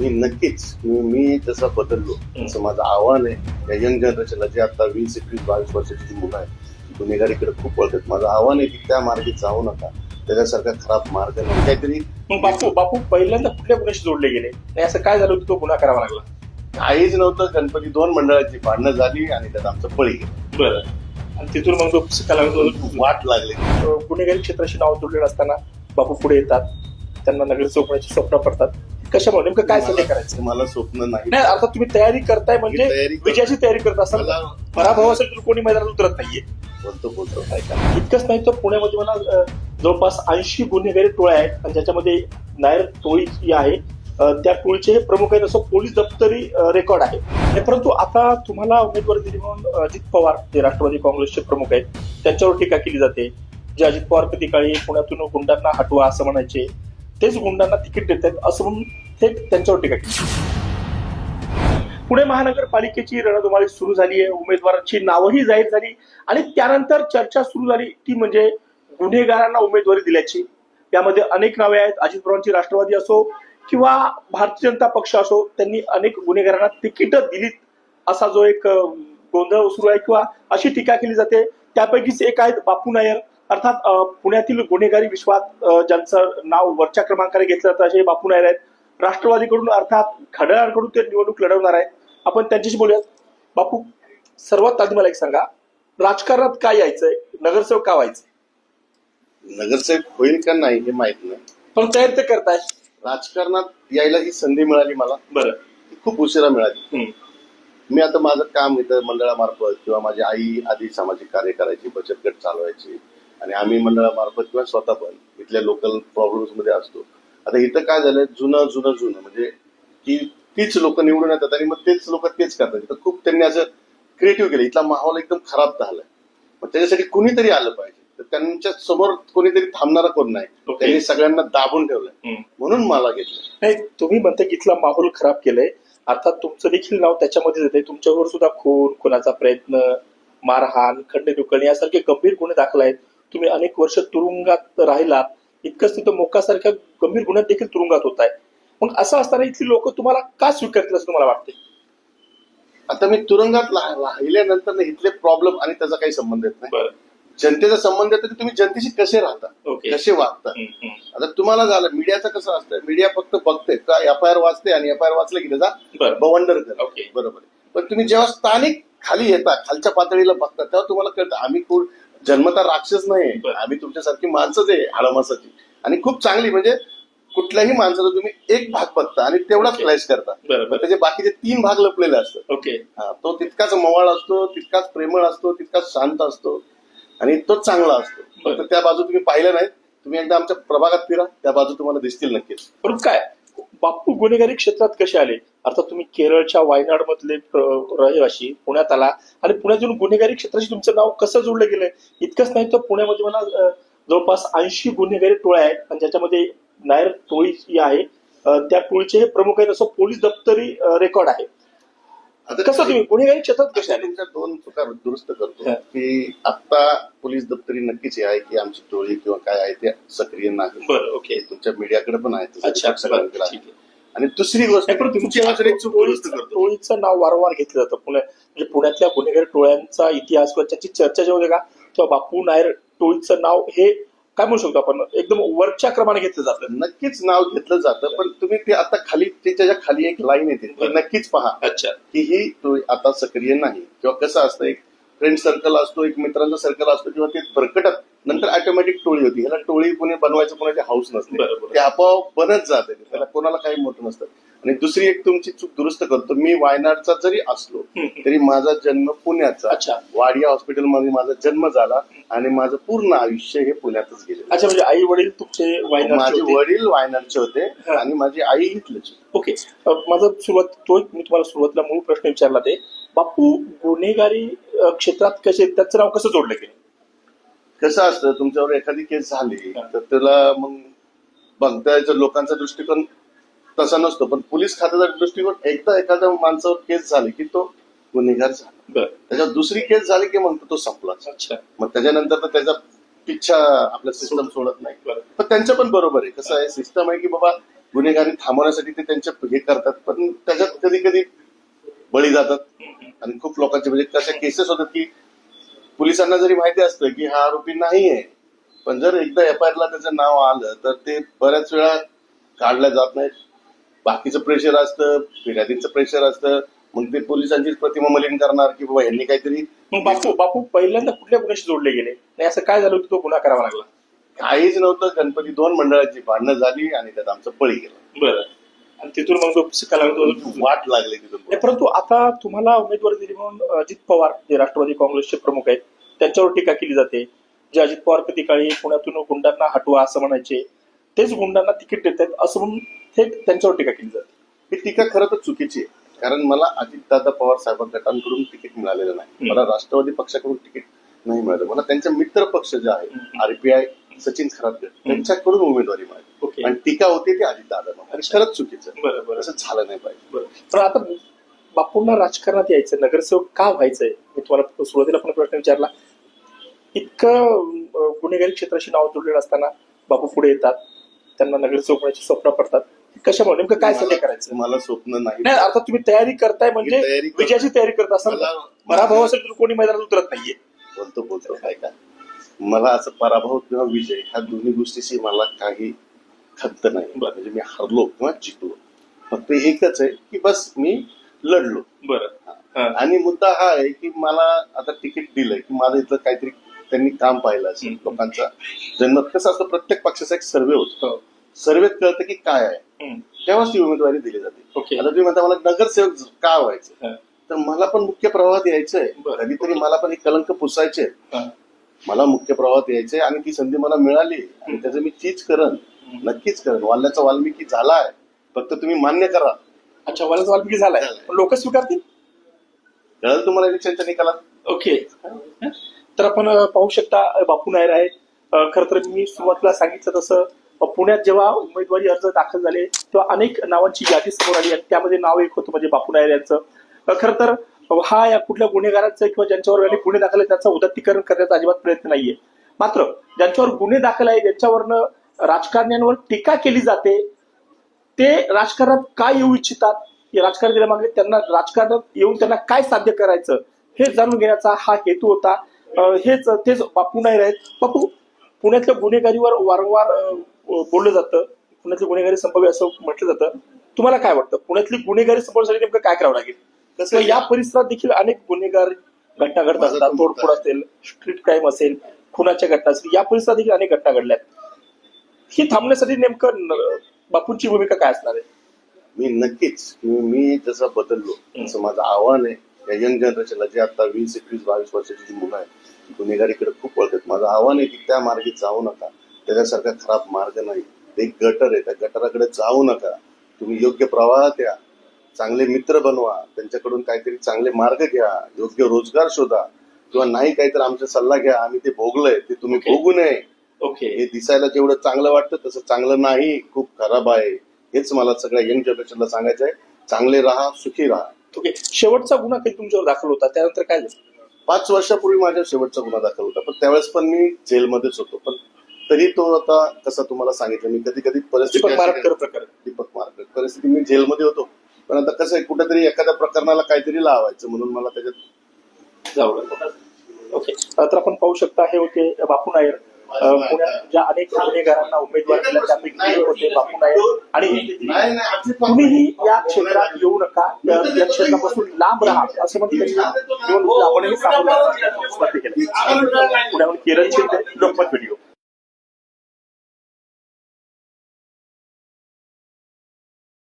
मी नक्कीच मी तसा बदललो असं माझं आव्हान आहे या यंग जनरेशनला, जे आता 20-21-22 वर्षाची जी मुलं आहेत गुन्हेगारीकडे खूप वळतात. माझं आव्हान आहे की त्या मार्गे जाऊ नका, त्याच्यासारखा खराब मार्ग नाही. काहीतरी मग बापू पहिल्यांदा कुठल्या गुन्ह्याशी जोडले गेले आणि असं काय झालं की तो गुन्हा करावा लागला? काहीच नव्हतं. गणपती 2 मंडळाची भांडणं झाली आणि त्यात आमचं बळी गेलं. बरं. आणि तिथून मग तो कलावंत वाट लागली. गुन्हेगारी क्षेत्राशी नाव जोडलेलं असताना बापू पुढे येतात, त्यांना नगरसेवक होण्याची स्वप्न पडतात. कशामुळे नेमकं काय सध्या करायचं? मला स्वप्न नाही. नाही, अर्थात तुम्ही तयारी करताय म्हणजे मी तयारी करतोय. विजयाची तयारी करत असाल. मला- पराभवासाठी तर कोणी मैदानात उतरत नाहीये. बोलतो इतकंच नाही तर पुण्यामध्ये मला जवळपास 80 गुन्हेगारी टोळ्या आहेत आणि ज्याच्यामध्ये नायर टोळी जी आहे त्या टोळीचे हे प्रमुख आहेत असं पोलीस दप्तरी रेकॉर्ड आहे. परंतु आता तुम्हाला उमेदवारी दिली म्हणून अजित पवार जे राष्ट्रवादी काँग्रेसचे प्रमुख आहेत त्यांच्यावर टीका केली जाते. जे अजित पवार कधी काळी पुण्यातून गुंडांना हटवा असं म्हणायचे, तेच गुंडांना तिकीट देत आहेत असं म्हणून थेट त्यांच्यावर टीका केली. पुणे महानगरपालिकेची रणधुमाळी सुरू झाली आहे. उमेदवारांची नावंही जाहीर झाली आणि त्यानंतर चर्चा सुरू झाली ती म्हणजे गुन्हेगारांना उमेदवारी दिल्याची. यामध्ये अनेक नावे आहेत. अजित पवारांची राष्ट्रवादी असो किंवा भारतीय जनता पक्ष असो, त्यांनी अनेक गुन्हेगारांना तिकीट दिलीत असा जो एक गोंधळ सुरू आहे किंवा अशी टीका केली जाते. त्यापैकीच एक आहेत बापू नायर, अर्थात पुण्यातील गुन्हेगारी विश्वात ज्यांचं नाव वरच्या क्रमांकाने घेतलं जातं असे बापू नायर आहेत. राष्ट्रवादीकडून अर्थात खडळांकडून ते निवडणूक लढवणार आहेत. आपण त्यांच्याशी बोलूयात. बापू, सर्वात आधी मला एक सांगा, राजकारणात काय यायचंय, नगरसेवक का व्हायचंय? नगरसेवक होईल का नाही हे माहित नाही, पण तयारी तर करताय. राजकारणात यायला ही संधी मिळाली मला. बरं. ती खूप उशिरा मिळाली. मी आता माझं काम इथं मंडळामार्फत किंवा माझी आई आधी सामाजिक कार्य करायची, बचत गट चालवायची आणि आम्ही मंडळामार्फत किंवा स्वतः पण इथल्या लोकल प्रॉब्लेम्स मध्ये असतो. आता इथं काय झालंय, जुनं म्हणजे की तीच लोक निवडून येतात आणि मग तेच लोक तेच करतात. इथं खूप त्यांनी असं क्रिएटिव्ह केलं. इथला माहोल एकदम खराब झालाय. मग त्याच्यासाठी कुणीतरी आलं पाहिजे. तर त्यांच्या समोर कोणीतरी थांबणारा कोण नाही. त्यांनी सगळ्यांना दाबून ठेवलंय म्हणून मला घेतलं. नाही, तुम्ही म्हणता की इथला माहोल खराब केलाय, अर्थात तुमचं देखील नाव त्याच्यामध्ये येते. तुमच्यावर सुद्धा खून, खुनाचा प्रयत्न, मारहाण, खंडणी यासारखे गंभीर गुन्हे दाखल आहेत. तुम्ही अनेक वर्ष तुरुंगात राहिलात. इतकंच तिथं मोक्कासारख्या गंभीर गुन्ह्यात देखील तुरुंगात होत आहे. मग असं असताना इथली लोक तुम्हाला का स्वीकारतील असं तुम्हाला वाटते? आता मी तुरुंगात राहिल्यानंतर इथले प्रॉब्लेम आणि त्याचा काही संबंध येत नाही. जनतेचा संबंध येतो की तुम्ही जनतेशी कसे राहता, कसे वागता. आता तुम्हाला झालं मीडियाचं कसं असतं, मीडिया फक्त बघते का FIR वाचते आणि FIR वाचलं की त्याचा बवंडर करते. बरोबर. पण तुम्ही जेव्हा स्थानिक खाली येता, खालच्या पातळीला बघता, तेव्हा तुम्हाला कळतं आम्ही जन्मता राक्षस नाही, आम्ही तुमच्यासारखी माणसंच आहे आडमासाची आणि खूप चांगली. म्हणजे कुठल्याही माणसाचा तुम्ही एक भाग बघता आणि तेवढाच फ्लॅश करता, त्याचे बाकीचे 3 भाग लपलेले असतात. तो तितकाच मवाळ असतो, तितकाच प्रेमळ असतो, तितकाच शांत असतो आणि तो चांगला असतो. फक्त त्या बाजू तुम्ही पाहिल्या नाहीत. तुम्ही एकदा आमच्या प्रभागात फिरा, त्या बाजू तुम्हाला दिसतील नक्कीच. पण काय बापू गुन्हेगारी क्षेत्रात कसे आले? अर्थात तुम्ही केरळच्या वायनाड मधले रहिवाशी, पुण्यात आला आणि पुण्यातून गुन्हेगारी क्षेत्राशी तुमचं नाव कसं जोडलं गेलंय? इतकंच नाही तर पुण्यामध्ये मला जवळपास 80 गुन्हेगारी टोळ्या आहेत आणि ज्याच्यामध्ये नायर टोळी जी आहे त्या टोळीचे हे प्रमुख आहेत असं पोलीस दप्तरी रेकॉर्ड आहे. कसं तुम्ही गुन्हेगारी क्षेत्रात कसे आले? तुमच्या 2 चुका दुरुस्त करतो की आता पोलीस दप्तरी नक्कीच आहे की आमची टोळी किंवा काय आहे ते सक्रिय नाही. बरं, ओके. तुमच्या मीडियाकडे पण आहे. अच्छा, आणि दुसरी गोष्ट टोळीचं नाव वारंवार घेतलं जातं. म्हणजे पुण्यातल्या गुन्हेगारी टोळ्यांचा इतिहास किंवा त्याची चर्चा जेव्हा का तेव्हा बापू नायर टोळीचं नाव हे काय म्हणू शकतो आपण, एकदम वरच्या क्रमाने घेतलं जातं. नक्कीच नाव घेतलं जातं. पण तुम्ही ते आता खाली त्याच्या खाली एक लाईन येते ती नक्कीच पहा. अच्छा. की ही टोळी आता सक्रिय नाही. किंवा कसं असतं, एक फ्रेंड सर्कल असतो, एक मित्रांचा सर्कल असतो किंवा ते भरकटत नंतर ऑटोमॅटिक टोळी होती. ह्याला टोळी कोणी बनवायचं कोणाची हाऊस नसते, ते आपोआप बनत जाते. त्याला कोणाला काही मोठं नसतं. आणि दुसरी एक तुमची चूक दुरुस्त करतो, मी वायनाडचा जरी असलो तरी माझा जन्म पुण्याचा. वाडिया हॉस्पिटलमध्ये माझा जन्म झाला आणि माझं पूर्ण आयुष्य हे पुण्यातच गेले. अच्छा, म्हणजे आई वडील तुमचे वायनाड? माझे वडील वायनाडचे होते आणि माझी आई इथलीच. ओके. माझा मी तुम्हाला सुरुवातीला मूळ प्रश्न विचारला ते बापू गुन्हेगारी क्षेत्रात कसे, त्याचं नाव कसं जोडलं गेलं? कसं असतं, तुमच्यावर एखादी केस झाली तर त्याला मग बघतायचं लोकांचा दृष्टिकोन तसा नसतो. पण पोलीस खात्याचा दृष्टिकोन, एकदा एखाद्या माणसावर केस झाली की तो गुन्हेगार झाला, त्याच्यावर दुसरी केस झाली की मग तो संपलाच. मग त्याच्यानंतर तर त्याचा पिच्छा आपल्या सिस्टम सोडत नाही. पण त्यांचं पण बरोबर आहे. कसं आहे, सिस्टम आहे की बाबा गुन्हेगारी थांबवण्यासाठी ते त्यांचे हे करतात, पण त्याच्यात कधी कधी बळी जातात. आणि खूप लोकांचे म्हणजे कशा केसेस होतात की पोलिसांना जरी माहिती असतं की हा आरोपी नाही आहे, पण जर एकदा FIR ला त्याचं नाव आलं तर ते बऱ्याच वेळा काढल्या जात नाहीत. बाकीचं प्रेशर असतं, फिर्यादीचं प्रेशर असतं, मग ते पोलिसांचीच प्रतिमा मलिन करणार की बाबा यांनी काहीतरी. मग बापू पहिल्यांदा कुठल्या गुन्ह्याशी जोडले गेले नाही, असं काय झालं होतं तो गुन्हा करावा लागला? काहीच नव्हतं. गणपती 2 मंडळाची भांडणं झाली आणि त्यात आमचं बळी गेलं. बरं. आणि तिथून मग तो वाट लागली तिथून. परंतु आता तुम्हाला उमेदवारी दिली म्हणून अजित पवार जे राष्ट्रवादी काँग्रेसचे प्रमुख आहेत त्यांच्यावर टीका केली जाते. जे अजित पवार कधी काळी पुण्यातून गुंडांना हटवा असं म्हणायचे, तेच गुंडांना तिकीट देत आहेत असं म्हणून थेट त्यांच्यावर टीका केली जाते. ही टीका खरं तर चुकीची आहे. कारण मला अजितदादा पवार साहेबांकडून तिकीट मिळालेलं नाही, मला राष्ट्रवादी पक्षाकडून तिकीट नाही मिळालं. मला त्यांचे मित्र पक्ष जे आहे RPI सचिन खरात त्यांच्याकडून उमेदवारी मिळाली आणि टीका होती ती अजितदादा. आणि खरंच चुकीचं. बरोबर. असं झालं नाही पाहिजे. पण आता बापूंना राजकारणात यायचं, नगरसेवक का व्हायचंय? मी तुम्हाला सुरुवातीला पण प्रश्न विचारला. इतकं गुन्हेगारी क्षेत्राशी नाव जोडलेलं असताना बापू पुढे येतात, त्यांना नगरसेवक होण्याची स्वप्न पडतात. कशामुळे, नेमकं काय साध्य करायचं? मला स्वप्न नाही. अर्थात तुम्ही तयारी करताय म्हणजे विजयाची तयारी करत असाल. पराभवासाठी कोणी मैदानात उतरत नाहीये. बोलतो काय का, मला असं पराभव किंवा विजय ह्या दोन्ही गोष्टीशी मला काही खंत नाही. म्हणजे मी हरलो किंवा जिंकलो, फक्त एकच आहे की बस मी लढलो. बरं. आणि मुद्दा हा आहे की मला आता तिकीट दिलंय की माझं इथलं काहीतरी त्यांनी काम पाहिलं असेल. लोकांचा जन्म कसं असतं, प्रत्येक पक्षाचा एक सर्वे होतो. सर्वेत कळतं की काय आहे, तेव्हाच ती उमेदवारी दिली जाते. आता तुम्ही म्हणता मला नगरसेवक का व्हायचं, तर मला पण मुख्य प्रवाहात यायचंय. कधीतरी मला पण एक कलंक पुसायचे, मला मुख्य प्रवाहात यायचंय आणि ती संधी मला मिळाली आणि त्याचं मी तीच करण, नक्कीच करण. वाल्याचा वाल्मिकी झालाय, फक्त तुम्ही मान्य करा. अच्छा, वाल्याचा वाल्मिकी झालाय, लोक स्वीकारतील, कळलं तुम्हाला इलेक्शनच्या निकालात. ओके. तर आपण पाहू शकता बापू नायर आहेत. खरं तर मी सुरुवातीला सांगितलं तसं पुण्यात जेव्हा उमेदवारी अर्ज दाखल झाले तेव्हा अनेक नावांची यादी समोर आली आणि त्यामध्ये नाव एक होतं म्हणजे बापू नायर यांचं. खरं तर हा या कुठल्या गुन्हेगारांचं किंवा ज्यांच्यावर गुन्हे दाखल आहे त्याचं उदात्तीकरण करण्याचा अजिबात प्रयत्न नाहीये. मात्र ज्यांच्यावर गुन्हे दाखल आहे, ज्यांच्यावरनं राजकारण्यांवर टीका केली जाते, ते राजकारणात काय येऊ इच्छितात, राजकारण केल्यामागे त्यांना राजकारणात येऊन त्यांना काय साध्य करायचं हे जाणून घेण्याचा हा हेतू होता. तेच बापू नायर आहेत. बापू, पुण्यातल्या गुन्हेगारीवर वारंवार बोललं जातं, पुण्यातली गुन्हेगारी संपवी असं म्हटलं जातं. तुम्हाला काय वाटतं, पुण्यातली गुन्हेगारी संपवण्यासाठी नेमकं काय करावं लागेल? तसं या परिसरात देखील अनेक गुन्हेगार घटना घडत असतात. तोडफोड असेल, स्ट्रीट क्राईम असेल, खुनाच्या घटना असेल, या परिसरात देखील अनेक घटना घडल्यात. ही थांबण्यासाठी नेमकं बापूंची भूमिका काय असणार आहे? मी नक्कीच, मी जसं बदललो तसं माझं आव्हान आहे या यंग जनरेशनला, जे आता 20, 21, 22 वर्षाची जी मुलं आहेत गुन्हेगारीकडे खूप वळतात. माझं आव्हान आहे की त्या मार्गे जाऊ नका. त्याच्यासारखा खराब मार्ग नाही, ते एक गटर आहे, त्या गटाराकडे जाऊ नका. तुम्ही योग्य प्रवाहात या, चांगले मित्र बनवा, त्यांच्याकडून काहीतरी चांगले मार्ग घ्या, योग्य रोजगार शोधा, किंवा नाही काहीतरी आमचा सल्ला घ्या. आम्ही ते भोगलंय ते तुम्ही भोगू नये. हे दिसायला जेवढं चांगलं वाटतं तसं चांगलं नाही, खूप खराब आहे. हेच मला सगळ्या यंग जनरेशनला सांगायचं आहे. चांगले राहा, सुखी राहा. ओके. शेवटचा गुन्हा कधी तुमच्यावर दाखल होता, त्यानंतर काय झालं? 5 वर्षापूर्वी माझ्या शेवटचा गुन्हा दाखल होता, पण त्यावेळेस पण मी जेलमध्येच होतो. पण तरी तो आता कसं तुम्हाला सांगितलं, मी कधी कधी परिस्थिती दीपक मारकर परिस्थिती मी जेलमध्ये होतो. पण आता कसं आहे, कुठेतरी एखाद्या प्रकरणाला काहीतरी लावायचं म्हणून मला त्याच्यात जावं लागलं. ओके. तर आपण पाहू शकता हे होते बापू नायर. पुण्यात ज्या अनेक गुन्हेगारांना उमेदवार दिला त्यापैकी एक होते बापू नायर. आणि कुणीही या क्षेत्रात येऊ नका, या क्षेत्रापासून लांब राहा असं म्हणून त्यांनी आपणही सांगू. पुण्याहून किरण शिंदे, लोकमत व्हिडिओ.